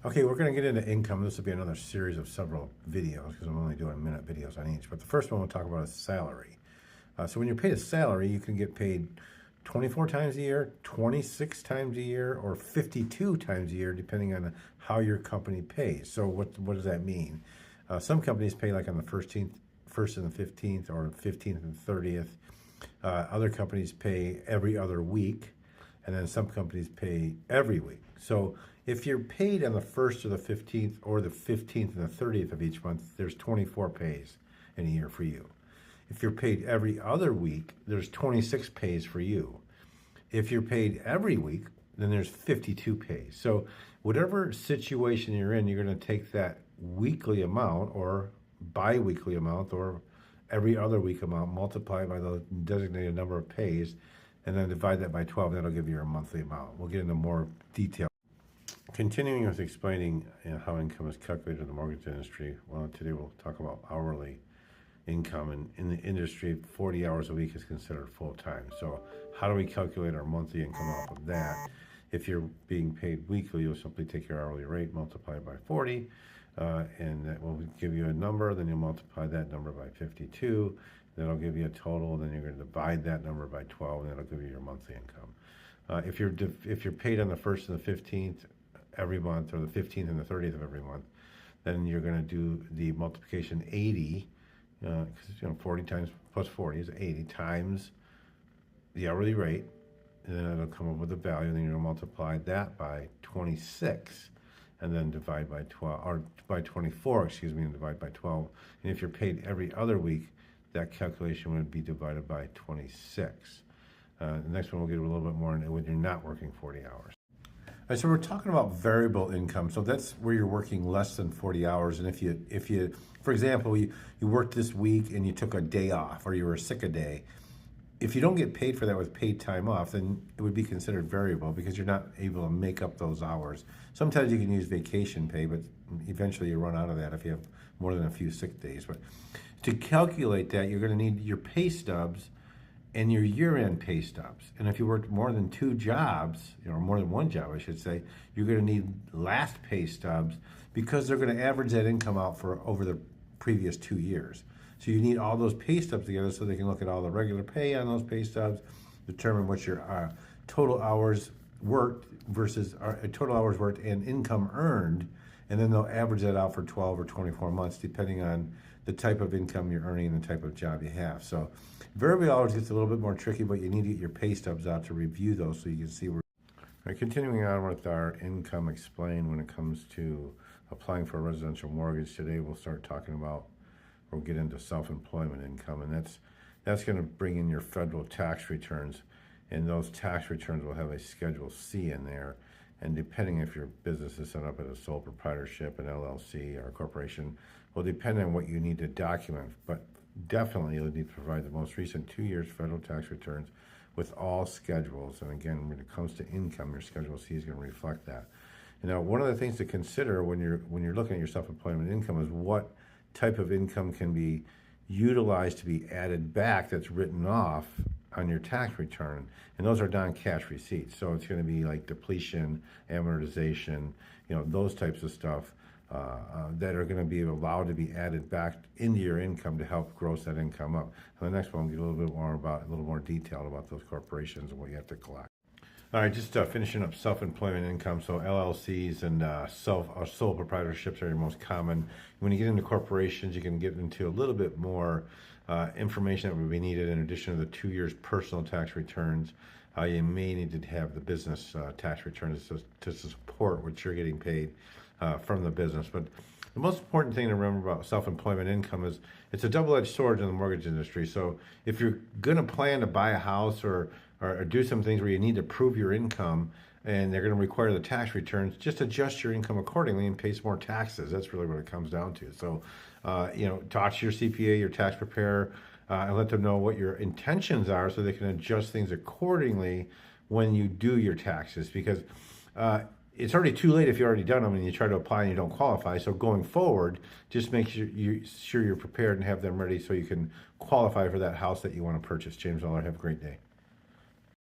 Okay, we're going to get into income. This will be another series of several videos because I'm only doing minute videos on each. But the first one we'll talk about is salary. So when you're paid a salary, you can get paid 24 times a year, 26 times a year, or 52 times a year, depending on how your company pays. So what does that mean? Some companies pay like on the 1st and the 15th, or 15th and 30th. Other companies pay every other week, and then some companies pay every week. So if you're paid on the 1st or the 15th, or the 15th and the 30th of each month, there's 24 pays in a year for you. If you're paid every other week, there's 26 pays for you. If you're paid every week, then there's 52 pays. So whatever situation you're in, you're going to take that weekly amount or bi-weekly amount or every other week amount, multiply by the designated number of pays, and then divide that by 12. That'll give you your monthly amount. We'll get into more detail. Continuing with explaining how income is calculated in the mortgage industry, well, today we'll talk about hourly income. And in the industry, 40 hours a week is considered full-time. So how do we calculate our monthly income off of that? If you're being paid weekly, you'll simply take your hourly rate, multiply it by 40, and that will give you a number. Then you'll multiply that number by 52. That'll give you a total. Then you're going to divide that number by 12, and that'll give you your monthly income. If you're paid on the 1st and the 15th every month, or the 15th and the 30th of every month, then you're going to do the multiplication 80, because 40 times plus 40 is 80 times the hourly rate, and then it'll come up with a value. And then you're going to multiply that by 26, and then divide by 12, or by 24, excuse me, and divide by 12. And if you're paid every other week, that calculation would be divided by 26. The next one we'll get a little bit more into when you're not working 40 hours. All right, so we're talking about variable income. So that's where you're working less than 40 hours. And if you, for example, you worked this week and you took a day off, or you were sick a day, if you don't get paid for that with paid time off, then it would be considered variable because you're not able to make up those hours. Sometimes you can use vacation pay, but eventually you run out of that if you have more than a few sick days. But to calculate that, you're going to need your pay stubs and your year-end pay stubs. And if you worked more than two jobs, or more than one job, I should say, you're going to need last pay stubs because they're going to average that income out for over the previous 2 years. So you need all those pay stubs together so they can look at all the regular pay on those pay stubs, determine what your total hours worked versus total hours worked and income earned, and then they'll average that out for 12 or 24 months, depending on the type of income you're earning and the type of job you have. So variable hours gets a little bit more tricky, but you need to get your pay stubs out to review those so you can see where. All right, continuing on with our income explained when it comes to applying for a residential mortgage, today we'll start talking about, we'll get into self-employment income, and that's going to bring in your federal tax returns, and those tax returns will have a Schedule C in there. And depending if your business is set up as a sole proprietorship, an LLC, or a corporation, will depend on what you need to document. But definitely you'll need to provide the most recent 2 years federal tax returns with all schedules. And again, when it comes to income, your Schedule C is going to reflect that. And now, one of the things to consider when you're looking at your self-employment income is what type of income can be utilized to be added back that's written off on your tax return. And those are non-cash receipts. So it's going to be like depletion, amortization, those types of stuff that are going to be allowed to be added back into your income to help gross that income up. And the next one, we'll get a little more detailed about those corporations and what you have to collect. All right, just finishing up self-employment income. So LLCs and sole proprietorships are your most common. When you get into corporations, you can get into a little bit more information that would be needed in addition to the 2 years personal tax returns. You may need to have the business tax returns to support what you're getting paid from the business. But the most important thing to remember about self-employment income is it's a double-edged sword in the mortgage industry. So if you're going to plan to buy a house or do some things where you need to prove your income and they're going to require the tax returns, just adjust your income accordingly and pay some more taxes. That's really what it comes down to. So, talk to your CPA, your tax preparer, and let them know what your intentions are so they can adjust things accordingly when you do your taxes. Because it's already too late if you've already done them and you try to apply and you don't qualify. So going forward, just make sure you're prepared and have them ready so you can qualify for that house that you want to purchase. James Aller, have a great day.